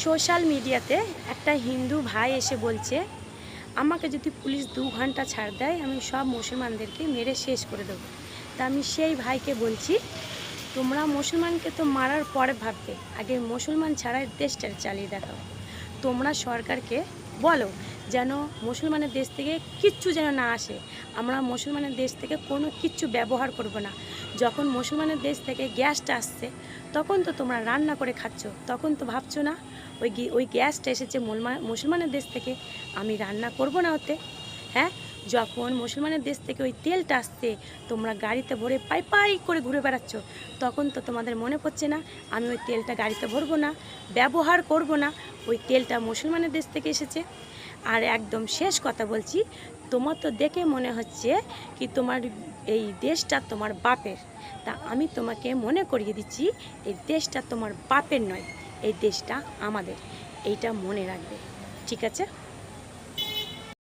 Social মিডিয়াতে একটা হিন্দু ভাই এসে বলছে আমাকে যদি পুলিশ 2 ঘন্টা ছাড় দেয় আমি সব মুসলমানদেরকে মেরে শেষ করে দেবো। তা আমি সেই ভাইকে বলছি, তোমরা মুসলমানকে তো মারার পরে ভাববে, আগে মুসলমান ছাড়াই দেশটা চালিয়ে দেখাও। তোমরা সরকারকে বলো যেন মুসলমানের দেশ থেকে কিচ্ছু যেন না আসে, আমরা মুসলমানের দেশ থেকে কোনো কিচ্ছু ব্যবহার করব না। যখন মুসলমানের দেশ থেকে গ্যাসটা আসছে তখন তো তোমরা রান্না করে খাচ্ছ, তখন তো ভাবছো না ওই গ্যাসটা এসেছে মুসলমানের দেশ থেকে, আমি রান্না করব না ওতে। হ্যাঁ, যখন মুসলমানের দেশ থেকে ওই তেলটা আসছে তোমরা গাড়িতে ভরে পাই পাই করে ঘুরে বেড়াচ্ছ, তখন তো তোমাদের মনে পড়ছে না আমি ওই তেলটা গাড়িতে ভরবো না, ব্যবহার করব না, ওই তেলটা মুসলমানের দেশ থেকে এসেছে। আর একদম শেষ কথা বলছি, তোমার তো দেখে মনে হচ্ছে কি তোমার এই দেশটা তোমার বাপের। তা আমি তোমাকে মনে করিয়ে দিচ্ছি এই দেশটা তোমার বাপের নয়, এই দেশটা আমাদের, এইটা মনে রাখবে, ঠিক আছে?